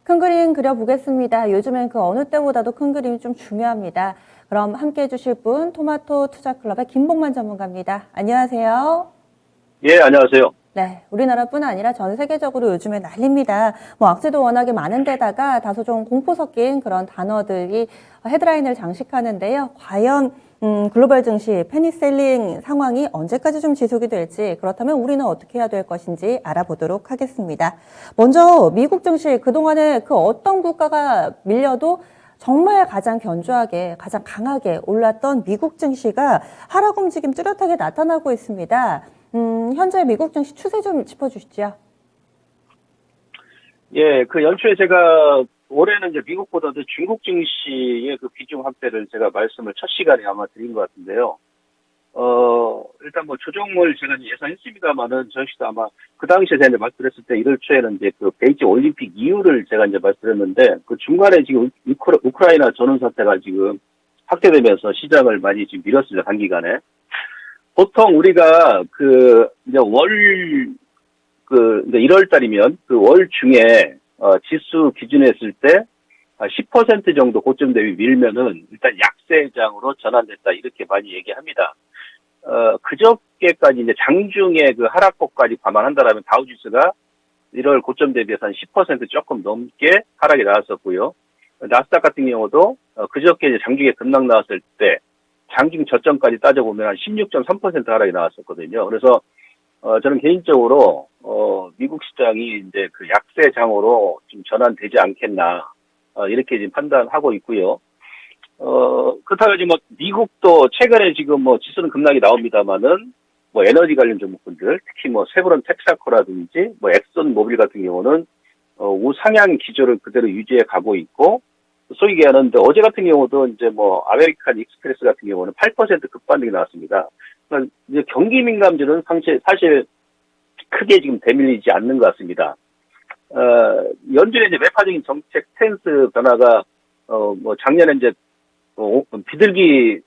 큰 그림 그려보겠습니다. 요즘엔 그 어느 때보다도 큰 그림이 좀 중요합니다. 그럼 함께 해주실 분 토마토 투자클럽의 김복만 전문가입니다. 안녕하세요. 예, 안녕하세요. 네, 우리나라뿐 아니라 전 세계적으로 요즘에 난립니다. 악재도 워낙에 많은데다가 다소 좀 공포 섞인 그런 단어들이 헤드라인을 장식하는데요. 과연 글로벌 증시 패닉셀링 상황이 언제까지 좀 지속이 될지, 그렇다면 우리는 어떻게 해야 될 것인지 알아보도록 하겠습니다. 먼저 미국 증시, 그동안에 그 어떤 국가가 밀려도 정말 가장 견조하게, 가장 강하게 올랐던 미국 증시가 하락 움직임 뚜렷하게 나타나고 있습니다. 현재 미국 증시 추세 좀 짚어주시죠. 예, 그 연초에 제가 올해는 이제 미국보다도 중국 증시의 그 비중 확대를 제가 말씀을 첫 시간에 아마 드린 것 같은데요. 일단 뭐 조정을 제가 이제 예상했습니다만은 저희도 아마 그 당시에 제가 이제 말씀드렸을 때 1월 초에는 이제 그 베이징 올림픽 이유를 제가 이제 말씀드렸는데 그 중간에 지금 우크라이나 전원 사태가 지금 확대되면서 시장을 많이 지금 밀었습니다. 단기간에. 보통 우리가 그 이제 이제 1월 달이면 그 월 중에 지수 기준했을 때 10% 정도 고점 대비 밀면은 일단 약세장으로 전환됐다 이렇게 많이 얘기합니다. 그저께까지 이제 장중에 그 하락폭까지 감안한다라면 다우지수가 1월 고점 대비해서 한 10% 조금 넘게 하락이 나왔었고요. 나스닥 같은 경우도 그저께 이제 장중에 급락 나왔을 때 장중 저점까지 따져보면 한 16.3% 하락이 나왔었거든요. 그래서 저는 개인적으로 미국 시장이 이제 그 약세장으로 좀 전환되지 않겠나 이렇게 지금 판단하고 있고요. 그렇다고 지금 뭐 미국도 최근에 지금 뭐 지수는 급락이 나옵니다만은 뭐 에너지 관련 종목군들 특히 뭐 세브론 텍사코라든지 뭐 엑선 모빌 같은 경우는 우상향 기조를 그대로 유지해 가고 있고 소위 얘기하는데 어제 같은 경우도 이제 뭐 아메리칸 익스프레스 같은 경우는 8% 급반등이 나왔습니다. 그러니까 이제 경기 민감주는 사실 크게 지금 대밀리지 않는 것 같습니다. 연준의 이제 매파적인 정책 스탠스 변화가 뭐 작년에 이제 비둘기파적인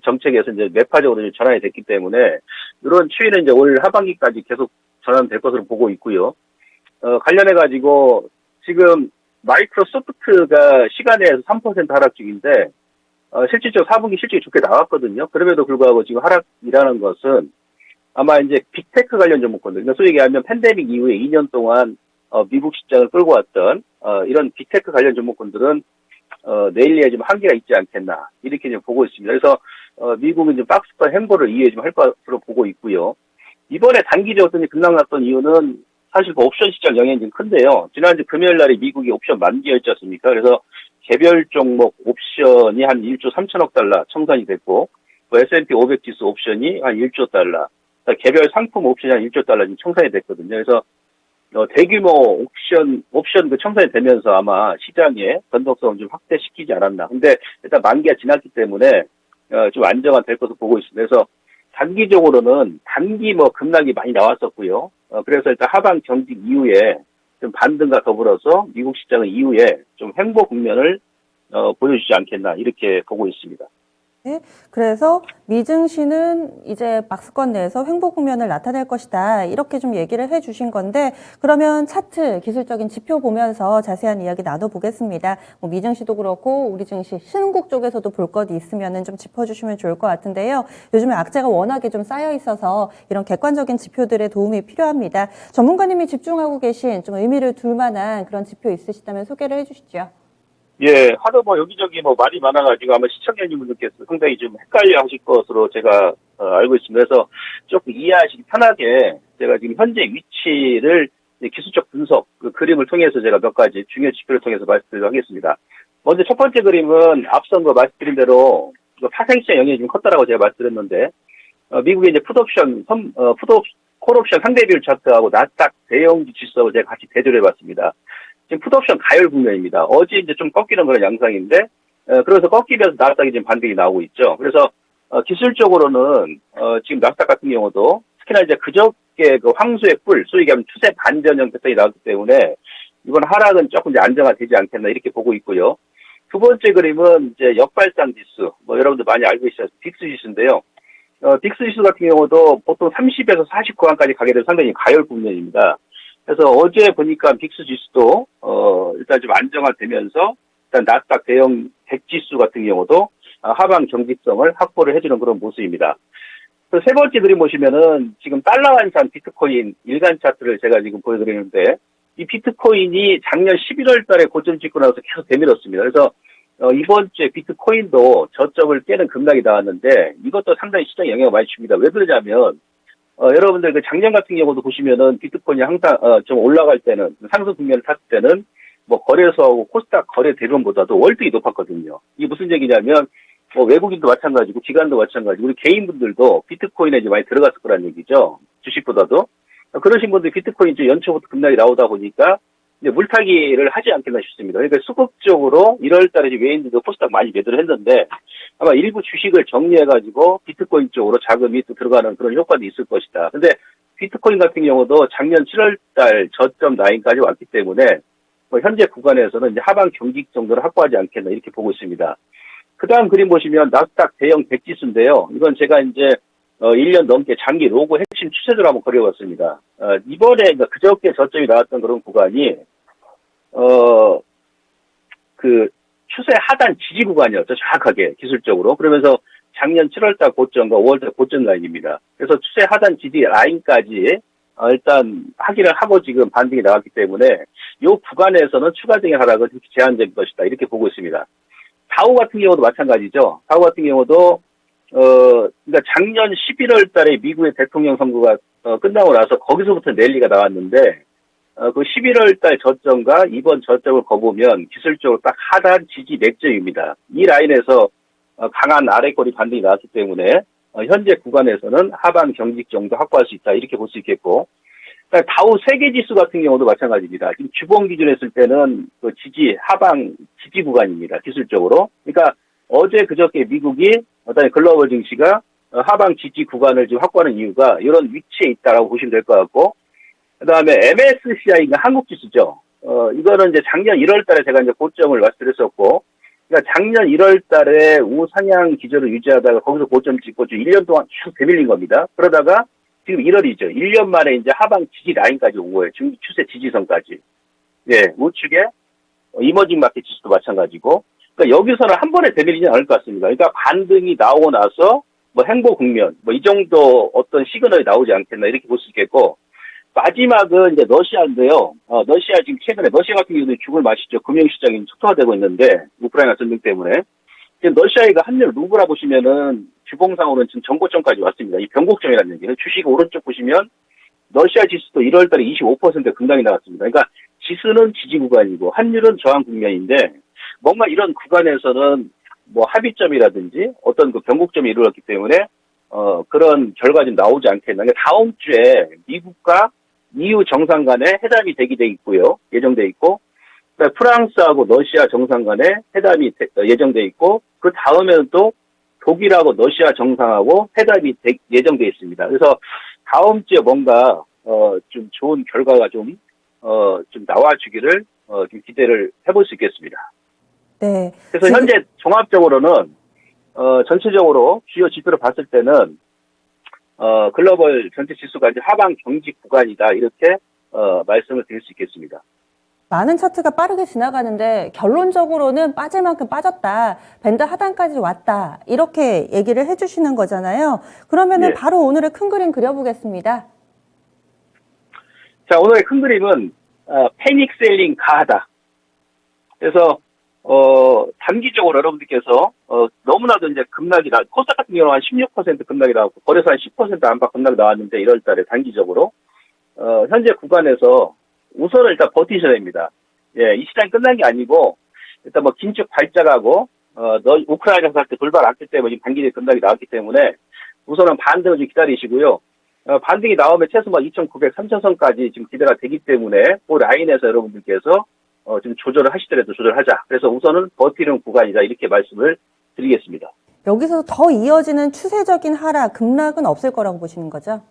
정책에서 이제 매파적으로 전환이 됐기 때문에 이런 추이는 이제 올 하반기까지 계속 전환될 것으로 보고 있고요. 관련해 가지고 지금 마이크로소프트가 시간에서 3% 하락 중인데 실질적으로 4분기 실적이 좋게 나왔거든요. 그럼에도 불구하고 지금 하락이라는 것은 아마 이제 빅테크 관련 종목군들, 그러니까 소위 얘기하면 팬데믹 이후에 2년 동안 미국 시장을 끌고 왔던 이런 빅테크 관련 종목군들은 내일에 좀 한계가 있지 않겠나 이렇게 좀 보고 있습니다. 그래서 미국은 좀 박스권 행보를 이해 좀 할 것으로 보고 있고요. 이번에 단기적으로 급락났던 이유는 사실 그 옵션 시장 영향이 좀 큰데요. 지난주 금요일 날에 미국이 옵션 만기였지 않습니까? 그래서 개별 종목 옵션이 한 1조 3천억 달러 청산이 됐고, 뭐 S&P 500 지수 옵션이 한 1조 달러, 개별 상품 옵션이 한 1조 달러 지금 청산이 됐거든요. 그래서 대규모 옵션 그 청산이 되면서 아마 시장의 변동성을 좀 확대시키지 않았나. 근데 일단 만기가 지났기 때문에 좀 안정화될 것으로 보고 있습니다. 그래서 단기적으로는 단기 뭐 급락이 많이 나왔었고요. 그래서 일단 하반 경직 이후에 좀 반등과 더불어서 미국 시장은 이후에 좀 횡보 국면을 보여주지 않겠나 이렇게 보고 있습니다. 네, 그래서 미증시는 이제 박스권 내에서 횡보 국면을 나타낼 것이다. 이렇게 좀 얘기를 해주신 건데, 그러면 차트, 기술적인 지표 보면서 자세한 이야기 나눠보겠습니다. 미증시도 그렇고 우리 증시, 신흥국 쪽에서도 볼 것이 있으면 좀 짚어주시면 좋을 것 같은데요. 요즘에 악재가 워낙에 좀 쌓여 있어서 이런 객관적인 지표들의 도움이 필요합니다. 전문가님이 집중하고 계신 좀 의미를 둘 만한 그런 지표 있으시다면 소개를 해주시죠. 예, 하도 뭐 여기저기 뭐 말이 많아가지고 아마 시청자님분들께서 상당히 좀 헷갈려 하실 것으로 제가 알고 있습니다. 그래서 조금 이해하시기 편하게 제가 지금 현재 위치를 기술적 분석, 그 그림을 통해서 제가 몇 가지 중요 지표를 통해서 말씀드리도록 하겠습니다. 먼저 첫 번째 그림은 앞선 거 말씀드린 대로 파생시장 영향이 좀 컸다라고 제가 말씀드렸는데, 미국의 이제 콜옵션 상대비율 차트하고 나스닥 대형주 지수하고 제가 같이 대조를 해봤습니다. 지금 풋옵션 가열 국면입니다. 어제 이제 좀 꺾이는 그런 양상인데, 그래서 꺾이면서 나스닥이 지금 반등이 나오고 있죠. 그래서, 기술적으로는, 지금 나스닥 같은 경우도, 특히나 이제 그저께 그 황소의 뿔, 소위 얘기하면 추세 반전형 패턴이 나왔기 때문에, 이번 하락은 조금 이제 안정화되지 않겠나 이렇게 보고 있고요. 두 번째 그림은 이제 역발상 지수, 뭐 여러분들 많이 알고 있어요. 빅스 지수인데요. 빅스 지수 같은 경우도 보통 30에서 40 구간까지 가게 되면 상당히 가열 국면입니다. 그래서 어제 보니까 빅스 지수도 일단 좀 안정화되면서 일단 나스닥 대형 100지수 같은 경우도 하방 경직성을 확보를 해주는 그런 모습입니다. 세 번째 그림 보시면은 지금 달러 환산 비트코인 일간 차트를 제가 지금 보여드리는데 이 비트코인이 작년 11월 달에 고점 찍고 나서 계속 되밀었습니다. 그래서 이번 주에 비트코인도 저점을 깨는 급락이 나왔는데 이것도 상당히 시장에 영향을 많이 줍니다. 왜 그러냐면 여러분들 그 작년 같은 경우도 보시면은 비트코인이 항상 좀 올라갈 때는 상승 국면을 탔을 때는 뭐 거래소하고 코스닥 거래 대금보다도 월등히 높았거든요. 이게 무슨 얘기냐면 뭐 외국인도 마찬가지고 기관도 마찬가지고 우리 개인분들도 비트코인에 이제 많이 들어갔을 거란 얘기죠. 주식보다도. 그러신 분들이 비트코인 좀 연초부터 급락이 나오다 보니까 이제 물타기를 하지 않겠나 싶습니다. 그러니까 수급적으로 1월 달에 외인들도 코스닥 많이 매도를 했는데 아마 일부 주식을 정리해가지고 비트코인 쪽으로 자금이 또 들어가는 그런 효과도 있을 것이다. 근데 비트코인 같은 경우도 작년 7월 달 저점 라인까지 왔기 때문에 뭐 현재 구간에서는 이제 하방 경직 정도를 확보하지 않겠나 이렇게 보고 있습니다. 그 다음 그림 보시면 나스닥 대형 100지수인데요. 이건 제가 이제 1년 넘게 장기 로고 핵심 추세를 한번 그려봤습니다. 이번에 그저께 저점이 나왔던 그런 구간이 그 추세 하단 지지 구간이었죠. 정확하게 기술적으로. 그러면서 작년 7월달 고점과 5월달 고점 라인입니다. 그래서 추세 하단 지지 라인까지 일단 확인을 하고 지금 반등이 나왔기 때문에 이 구간에서는 추가적인 하락은 제한적인 것이다. 이렇게 보고 있습니다. 다우 같은 경우도 마찬가지죠. 다우 같은 경우도 그러니까 작년 11월 달에 미국의 대통령 선거가 끝나고 나서 거기서부터 랠리가 나왔는데 그 11월 달 저점과 이번 저점을 거보면 기술적으로 딱 하단 지지 맥점입니다. 이 라인에서 강한 아래꼬리 반등이 나왔기 때문에 현재 구간에서는 하방 경직 정도 확보할 수 있다. 이렇게 볼 수 있겠고 다우 세계지수 같은 경우도 마찬가지입니다. 지금 주봉 기준 했을 때는 그 지지, 하방 지지 구간입니다. 기술적으로. 그러니까 어제 그저께 미국이 어떤 글로벌 증시가 하방 지지 구간을 지금 확보하는 이유가 이런 위치에 있다라고 보시면 될 것 같고, 그 다음에 MSCI가 한국 지수죠. 이거는 이제 작년 1월 달에 제가 이제 고점을 말씀드렸었고, 그러니까 작년 1월 달에 우상향 기조를 유지하다가 거기서 고점 찍고 지금 1년 동안 쭉 되밀린 겁니다. 그러다가 지금 1월이죠. 1년 만에 이제 하방 지지 라인까지 온 거예요. 지금 추세 지지선까지. 예, 우측에 이머징 마켓 지수도 마찬가지고. 그러니까 여기서는 한 번에 되밀리지 않을 것 같습니다. 그러니까 반등이 나오고 나서 뭐 행보 국면, 뭐 이 정도 어떤 시그널이 나오지 않겠나 이렇게 볼 수 있겠고, 마지막은 이제 러시아인데요. 러시아 지금 최근에 러시아 같은 경우는 죽을 맛이죠. 금융시장이 촉발되고 있는데 우크라이나 전쟁 때문에. 지금 러시아가 환율 루브라 보시면은 주봉상으로는 지금 정고점까지 왔습니다. 이 변곡점이라는 얘기는 주식 오른쪽 보시면 러시아 지수도 1월 달에 25% 급락이 나왔습니다. 그러니까 지수는 지지 구간이고 환율은 저항 국면인데 뭔가 이런 구간에서는 뭐 합의점이라든지 어떤 그 변곡점이 이루어졌기 때문에 그런 결과가 좀 나오지 않겠나. 그러니까 다음 주에 미국과 EU 정상 간에 회담이 대기돼 있고요. 예정돼 있고 그러니까 프랑스하고 러시아 정상 간에 회담이 예정돼 있고 그 다음에는 또 독일하고 러시아 정상하고 회담이 예정돼 있습니다. 그래서 다음 주에 뭔가 좀 좋은 결과가 좀 나와주기를 좀 기대를 해볼 수 있겠습니다. 네. 그래서 현재 종합적으로는 전체적으로 주요 지표를 봤을 때는 글로벌 전체 지수가 이제 하방 경직 구간이다 이렇게 말씀을 드릴 수 있겠습니다. 많은 차트가 빠르게 지나가는데 결론적으로는 빠질 만큼 빠졌다. 밴드 하단까지 왔다. 이렇게 얘기를 해주시는 거잖아요. 그러면은 예. 바로 오늘의 큰 그림 그려보겠습니다. 자, 오늘의 큰 그림은 패닉 셀링 가하다. 그래서 단기적으로 여러분들께서 너무나도 이제 급락이 코스닥 같은 경우는 한 16% 급락이 나왔고 거래소 한 10% 안팎 급락이 나왔는데 1월 달에 단기적으로 현재 구간에서 우선은 일단 버티셔야 됩니다. 예, 이 시장이 끝난 게 아니고 일단 뭐 긴축 발작하고 우크라이나 살 때 돌발 악재 때문에 단기적인 급락이 나왔기 때문에 우선은 반등을 좀 기다리시고요. 반등이 나오면 최소 뭐 2,900, 3,000선까지 지금 기대가 되기 때문에 그 라인에서 여러분들께서 좀 조절을 하시더라도 조절하자. 그래서 우선은 버티는 구간이다. 이렇게 말씀을 드리겠습니다. 여기서 더 이어지는 추세적인 하락, 급락은 없을 거라고 보시는 거죠?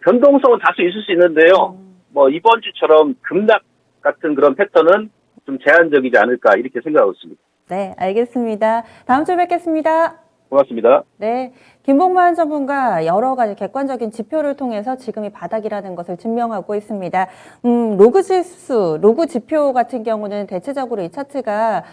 변동성은 다수 있을 수 있는데요. 뭐 이번 주처럼 급락 같은 그런 패턴은 좀 제한적이지 않을까 이렇게 생각하고 있습니다. 네, 알겠습니다. 다음 주에 뵙겠습니다. 고맙습니다. 네, 김봉만 전문가 여러 가지 객관적인 지표를 통해서 지금이 바닥이라는 것을 증명하고 있습니다. 로그 지수, 로그 지표 같은 경우는 대체적으로 이 차트가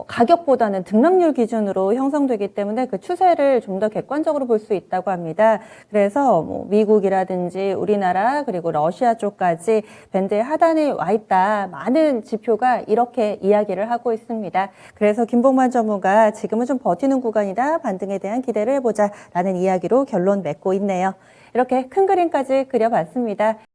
가격보다는 등락률 기준으로 형성되기 때문에 그 추세를 좀 더 객관적으로 볼 수 있다고 합니다. 그래서 뭐 미국이라든지 우리나라 그리고 러시아 쪽까지 밴드의 하단에 와 있다. 많은 지표가 이렇게 이야기를 하고 있습니다. 그래서 김봉만 전문가 지금은 좀 버티는 구간이다. 반등에 대한 기대를 해보자라는 이야기로 결론 맺고 있네요. 이렇게 큰 그림까지 그려봤습니다.